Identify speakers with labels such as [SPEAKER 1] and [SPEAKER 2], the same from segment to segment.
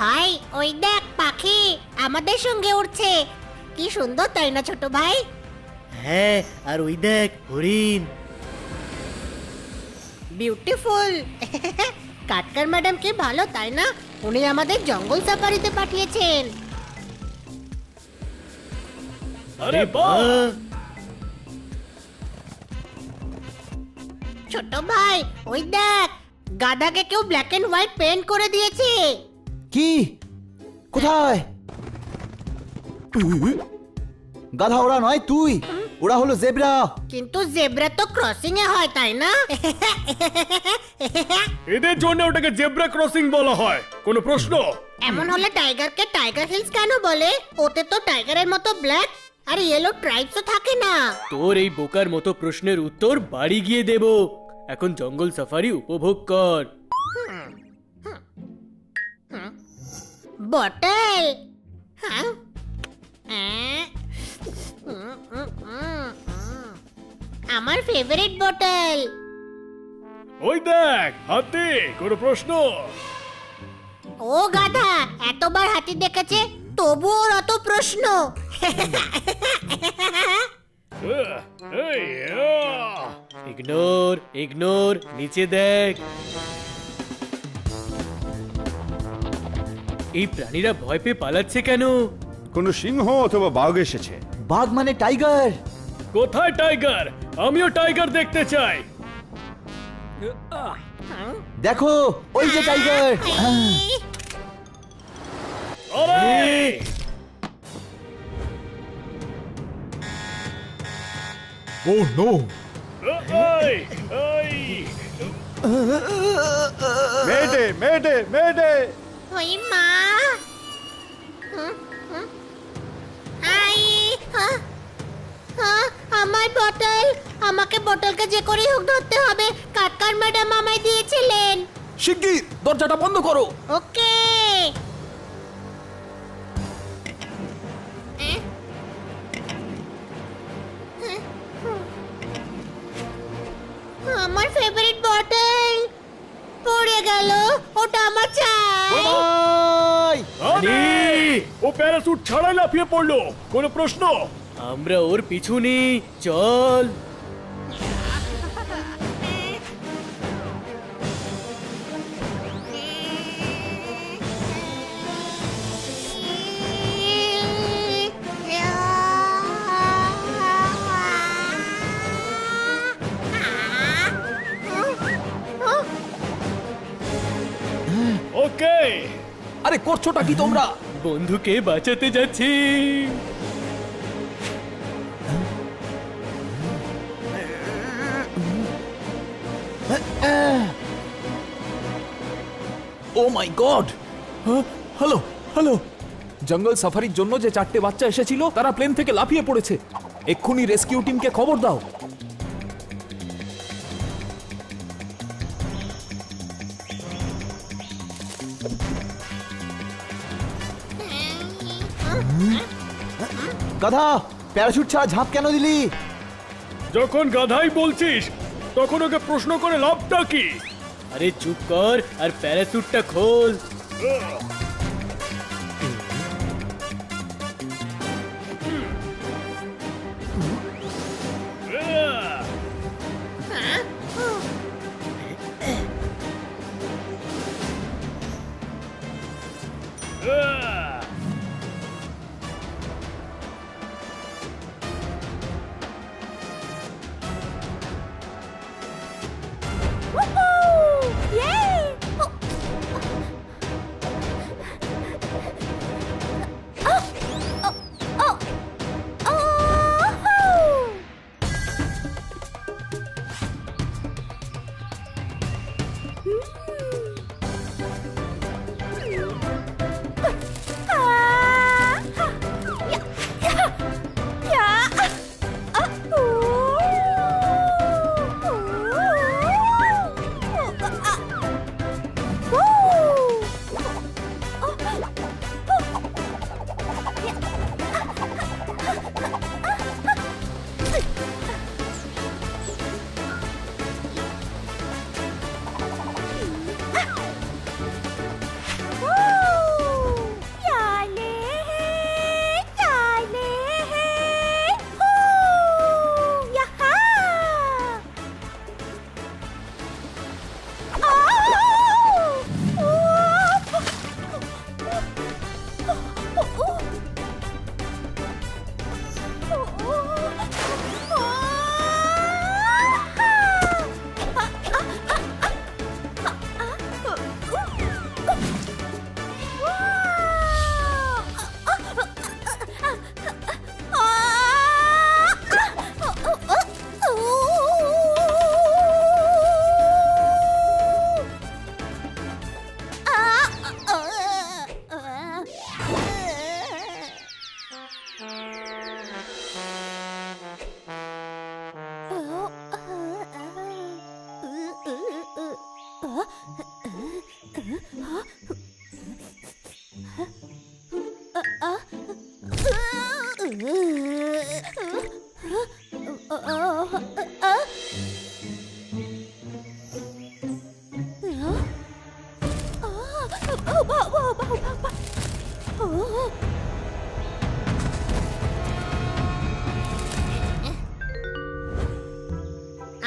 [SPEAKER 1] ভাই ওই দেখ পাখি আমাদের সঙ্গে উড়ছে, কি সুন্দর তাই না ছোট ভাই?
[SPEAKER 2] হ্যাঁ, আর ওই দেখ হরিণ।
[SPEAKER 1] বিউটিফুল। কাটকার ম্যাডাম কি ভালো তাই না, উনি আমাদের জঙ্গল সাফারিতে পাঠিয়েছেন।
[SPEAKER 2] আরে বাহ!
[SPEAKER 1] ছোট ভাই ওই দেখ, গাধাকে কেউ ব্ল্যাক এন্ড হোয়াইট পেইন্ট করে দিয়েছে।
[SPEAKER 3] কি? কোথায়? গাধা ওরা নয়, তুই। ওরা হলো জেব্রা।
[SPEAKER 1] কিন্তু জেব্রা তো ক্রসিং এ হয় তাই না?
[SPEAKER 4] এদের জন্য ওটাকে জেব্রা ক্রসিং বলা হয়, কোনো প্রশ্ন?
[SPEAKER 1] এমন হলে টাইগারকে টাইগার হিলস কেন বলে? ওতে তো টাইগারের মতো ব্ল্যাক আর ইয়েলো ট্রাইবস থাকে না।
[SPEAKER 2] তোর এই বোকার মতো প্রশ্নের উত্তর বাড়ি গিয়ে দেব। এখন জঙ্গল সাফারি উপভোগ কর।
[SPEAKER 1] বটল। হ্যাঁ, আমার ফেভারিট বটল।
[SPEAKER 4] ওই দেখ হাতি, কোনো প্রশ্ন?
[SPEAKER 1] ও গাধা, এতবার হাতি দেখেছে তবুও ওর অত প্রশ্ন।
[SPEAKER 2] ইগনোর ইগনোর, নিচে দেখ। এই প্রাণীরা ভয় পেয়ে পালাচ্ছে কেন?
[SPEAKER 5] কোনো সিংহ অথবা বাঘ এসেছে।
[SPEAKER 3] বাঘ মানে টাইগার।
[SPEAKER 4] কোথায় টাইগার? আমিও টাইগার দেখতে চাই।
[SPEAKER 3] দেখো, ওই যে টাইগার।
[SPEAKER 4] আরে!
[SPEAKER 5] ও নো!
[SPEAKER 4] এই, এই!
[SPEAKER 5] মেডে মেডে মেডে!
[SPEAKER 1] ওই মা। আই, আমার বটল, আমাকে বটলকে যে করেই হোক ধরতে হবে। কাটকার ম্যাডাম আমায় দিয়েছিলেন।
[SPEAKER 3] শিগগির দরজাটা বন্ধ করো।
[SPEAKER 1] ওকে। আমার ফেভারিট বটল পড়ে গেল, ওটা আমার চাই।
[SPEAKER 3] ভাই,
[SPEAKER 4] আরে! ও প্যারাসুট ছাড়াই লাফিয়ে পড়লো, কোনো প্রশ্ন?
[SPEAKER 2] আমরা ওর পিছু নিই, চল।
[SPEAKER 4] ওকে।
[SPEAKER 3] আরে করছোটা কি তোমরা?
[SPEAKER 2] বন্ধুকে বাঁচাতে যাচ্ছি।
[SPEAKER 6] ও মাই গড! হ্যালো হ্যালো, জঙ্গল সাফারির জন্য যে 4টে বাচ্চা এসেছিল তারা প্লেন থেকে লাফিয়ে পড়েছে। এক্ষুনি রেস্কিউ টিমকে খবর দাও।
[SPEAKER 3] গাধা, প্যারাশুট ছাড়া ঝাঁপ কেন দিলি?
[SPEAKER 4] যখন গাধাই বলছিস তখন ওকে প্রশ্ন করে লাভটা কি?
[SPEAKER 2] আরে চুপ কর আর প্যারাসুটটা খোল।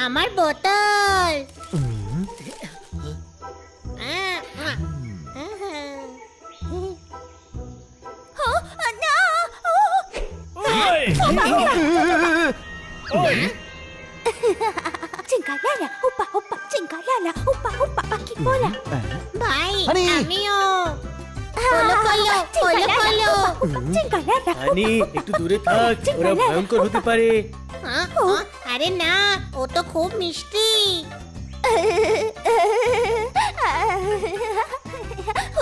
[SPEAKER 1] আমার বোতল।
[SPEAKER 7] Cingkalala, upa upa, cingkalala, upa upa, paki bola.
[SPEAKER 1] ভাই
[SPEAKER 3] হানি!
[SPEAKER 1] আমিও। বলো বলো বলো বলো।
[SPEAKER 7] Cingkalala,
[SPEAKER 2] হানি একটু দূরে থাক, ওরা ভয়ঙ্কর হতে পারে।
[SPEAKER 1] আরে না, ও তো খুব মিষ্টি।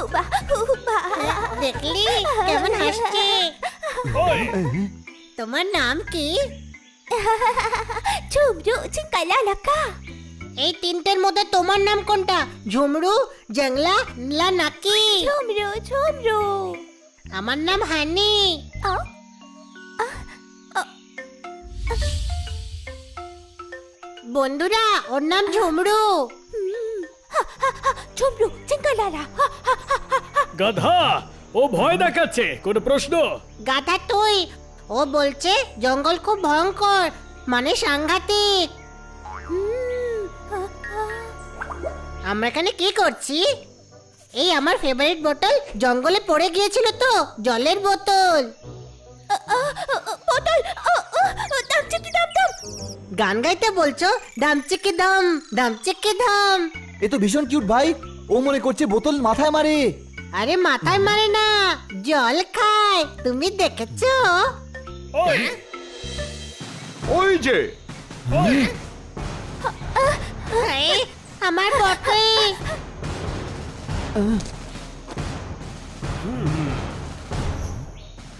[SPEAKER 7] upa upa.
[SPEAKER 1] দেখলি কেমন হাসছে? তোমার নাম কি?
[SPEAKER 7] Cumru, cingkalala ka.
[SPEAKER 1] এই তিনটের মধ্যে তোমার নাম কোনটা? ঝুমরু, জংলা, নীলা নাকি?
[SPEAKER 7] Cumru, cumru.
[SPEAKER 1] আমার নাম হানি।
[SPEAKER 7] Oh.
[SPEAKER 1] বন্ধুরা, ওর নাম ঝুমরু।
[SPEAKER 7] Cumru, cingkalala.
[SPEAKER 4] গাধা ও ভয় দেখাচ্ছে, কোনো প্রশ্ন?
[SPEAKER 1] গাধা তুই। ও বলছে জঙ্গল খুব ভয়ঙ্কর, মানে সাংঘাতিক। আমরা এখানে কি করছি? এই আমার ফেভারিট বোতল জঙ্গলে পড়ে গিয়েছিল তো, জলের বোতল।
[SPEAKER 7] বোতল, দাম চিকি দাম দাম.
[SPEAKER 1] গান গাইতে বলছো? দামচিকি দম, দামচিকি দম।
[SPEAKER 3] এ তো ভীষণ কিউট ভাই। ও মনে করছে বোতল মাথায় মারে।
[SPEAKER 1] আরে মাথায় মারে না, জল খায়। তুমি দেখেছো?
[SPEAKER 5] ওই যে
[SPEAKER 1] এই, আমার বোতল।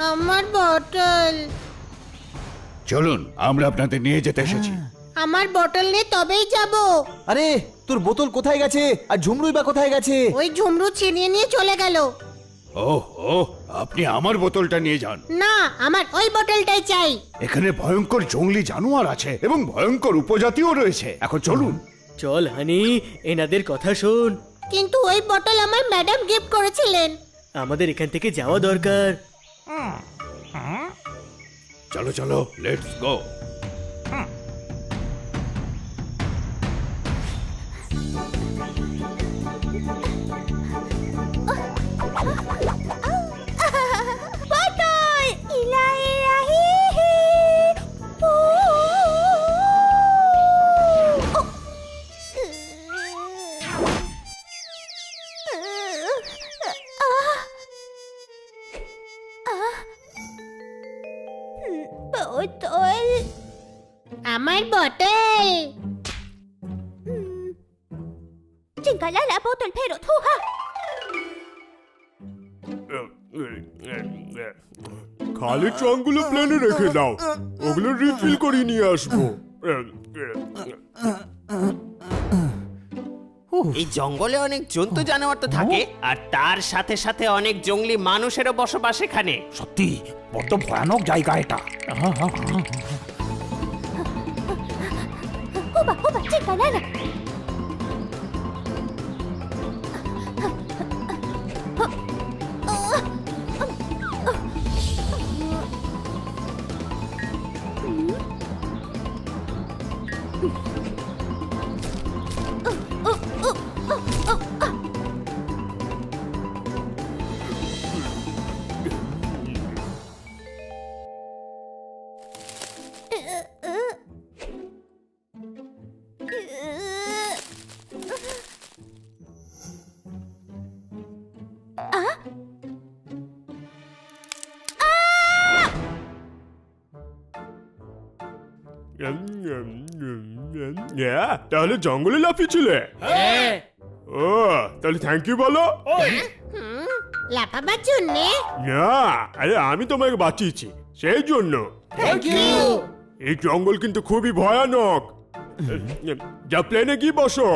[SPEAKER 1] আমার বোতল।
[SPEAKER 5] চলুন, আমরা আপনাদের নিয়ে যেতে এসেছি।
[SPEAKER 1] আমার বোতল নিয়ে তবেই যাব।
[SPEAKER 3] আরে তোর বোতল কোথায় গেছে? আর ঝুমরুই বা কোথায় গেছে?
[SPEAKER 1] ওই ঝুমরু ছিনিয়ে নিয়ে চলে গেল।
[SPEAKER 5] ওহো, আপনি আমার বোতলটা নিয়ে যান।
[SPEAKER 1] না, আমার ওই বোতলটাই চাই।
[SPEAKER 5] এখানে ভয়ঙ্কর জঙ্গলি জানোয়ার আছে এবং ভয়ঙ্কর উপজাতিও রয়েছে। এখন চলুন।
[SPEAKER 2] চল হানি, এনাদের কথা শোন।
[SPEAKER 1] কিন্তু ওই বোতল আমার ম্যাডাম গিফট করেছিলেন।
[SPEAKER 2] আমাদের এখান থেকে যাওয়া দরকার।
[SPEAKER 5] চলো চলো, let's go.
[SPEAKER 7] Botol! Ilahi! Botol!
[SPEAKER 1] আমার বোতল।
[SPEAKER 7] Cingkalala, botol pero tuha!
[SPEAKER 4] খালি ট্রাঙ্কগুলো প্লেনে রেখে দাও, ওগুলো রিফিল করে নিয়ে আসবো।
[SPEAKER 8] এই জঙ্গলে অনেক জন্তু জানোয়ার তো থাকে, আর তার সাথে সাথে অনেক জঙ্গলি মানুষেরও বসবাস এখানে।
[SPEAKER 6] সত্যি বড্ড ভয়ানক জায়গা এটা।
[SPEAKER 7] Uba, uba, cingkalala!
[SPEAKER 4] তাহলে জঙ্গলে লাফিয়েছিলে? ও, তাহলে থ্যাংক ইউ বলো।
[SPEAKER 1] লাফাবার জন্যে?
[SPEAKER 4] না, আরে আমি তোমাকে বাঁচিয়েছি সেই জন্য।
[SPEAKER 1] Thank you.
[SPEAKER 4] এই জঙ্গল কিন্তু খুবই ভয়ানক। যা প্লেনে গিয়ে বসো।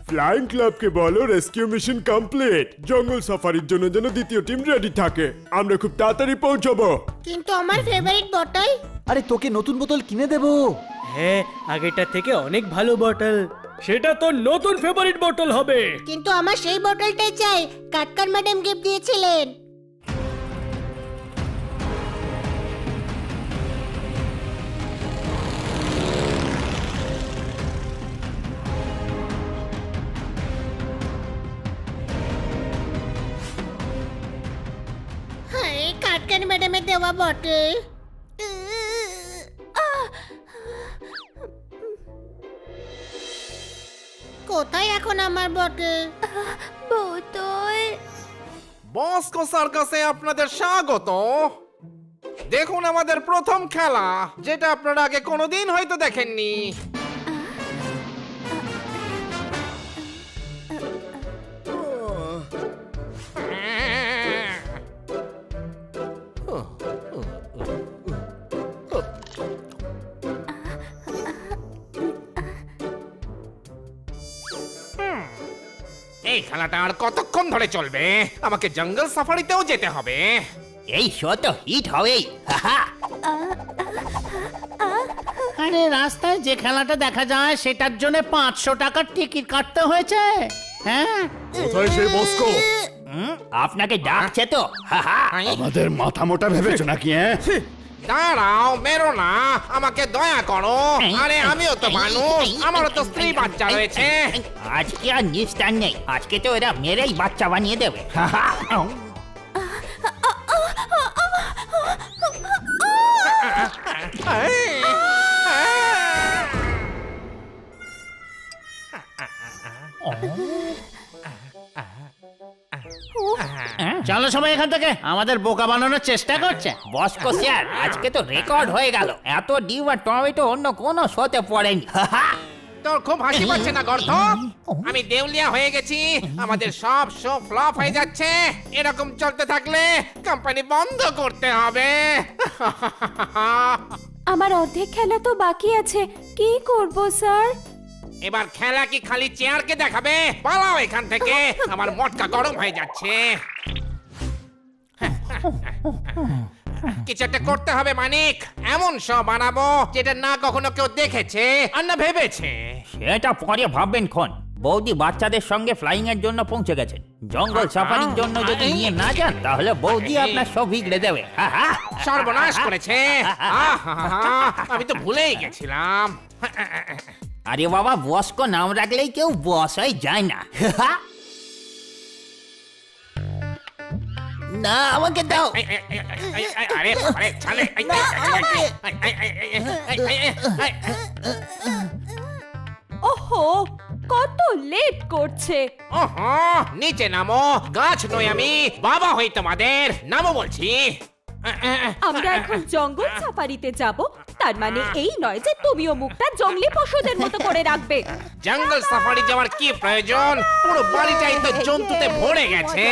[SPEAKER 4] ফ্লাইং ক্লাবকে বলো রেস্কিউ মিশন কমপ্লিট। জঙ্গল সাফারির জন্য যেন দ্বিতীয় টিম রেডি থাকে। আমরা খুব তাড়াতাড়ি পৌঁছাবো।
[SPEAKER 1] কিন্তু আমার ফেভারিট বটল।
[SPEAKER 3] আরে তোকে নতুন বোতল কিনে দেবো।
[SPEAKER 2] হ্যাঁ, আগেরটা থেকে অনেক ভালো বটল।
[SPEAKER 4] সেটা তো নতুন ফেভারিট বটল হবে।
[SPEAKER 1] কিন্তু আমার সেই বটলটাই চাই, কাটকার ম্যাডাম গিফট দিয়েছিলেন। হায়, কাটকার ম্যাডামের দেওয়া বটল। কোথায় এখন আমার বটল?
[SPEAKER 7] বোতল।
[SPEAKER 9] বস্কো সার্কাসে আপনাদের স্বাগত। দেখুন আমাদের প্রথম খেলা, যেটা আপনারা আগে কোনোদিন হয়তো দেখেননি। এই খেলাটা আর কতক্ষণ ধরে চলবে? আমাকে জঙ্গল সাফারিতেও যেতে হবে।
[SPEAKER 8] এই শো তো হিট হবেই। আরে রাস্তায় যে খেলাটা দেখা যায় সেটার জন্য 500 টাকার টিকিট কাটতে হয়েছে। হ্যাঁ,
[SPEAKER 4] কোথায় সেই বস্কো?
[SPEAKER 8] আপনাকে ডাকছে তো।
[SPEAKER 5] আমাদের মাথা মোটা ভেবেছো নাকি?
[SPEAKER 9] দাঁড়াও, মেরো না, আমাকে দয়া করো। আরে আমিও তো মানুষ, আমারও তো স্ত্রী বাচ্চা রয়েছে।
[SPEAKER 8] আজকে আর নিস্তার নেই, আজকে তো এরা মেরেই বাচ্চা বানিয়ে দেবে। চলো সবাই এখান থেকে, আমাদের বোকা বানানোর চেষ্টা করছে। বস্কো স্যার, আজকে তো রেকর্ড হয়ে গেল। এত ডিম আর টমেটো অন্য কোনো শোতে পড়েনি।
[SPEAKER 9] তোর খুব হাসি পাচ্ছে না গর্ত? আমি দেউলিয়া হয়ে গেছি, আমাদের সব শো ফ্লপ হয়ে যাচ্ছে। এরকম চলতে থাকলে কোম্পানি বন্ধ করতে হবে।
[SPEAKER 7] আমার অর্ধেক খেলা তো বাকি আছে, কি করব স্যার?
[SPEAKER 9] এবার খেলা কি খালি চেয়ারকে দেখাবে? পালাও এখান থেকে, আমার মটকা গরম হয়ে যাচ্ছে। কিছু একটা করতে হবে মানিক। এমন শো বানাবো যেটা না কখনো কেউ দেখেছে আর না ভেবেছে।
[SPEAKER 8] সেটা পরে ভাববেন খন। বৌদি বাচ্চাদের সঙ্গে ফ্লাইং এর জন্য পৌঁছে গেছেন। জঙ্গল সাফারির জন্য যদি নিয়ে না যান তাহলে বৌদি আপনার সব বিগড়ে দেবে।
[SPEAKER 9] সর্বনাশ করেছে। আমি তো ভুলেই গেছিলাম।
[SPEAKER 8] আরে বাবা, বস্কো নাম রাখলেই কেউ বস হয়ে যায় না। না, আমাকে দাও।
[SPEAKER 9] আরে আরে ছালে।
[SPEAKER 7] ওহো, কত লেট করছে।
[SPEAKER 9] ওহো, নিচে নামো। গাছ নই আমি, বাবা হই তোমাদের। নামো বলছি।
[SPEAKER 7] আমরা এখন জঙ্গল সাফারিতে যাব, তার মানে এই নয় যে তুমিও মুখটা জঙ্গলি পশুদের মতো করে রাখবে।
[SPEAKER 9] জঙ্গল সাফারি যাওয়ার কি প্রয়োজন? পুরো বাড়িটাই তো জন্তুতে ভরে গেছে।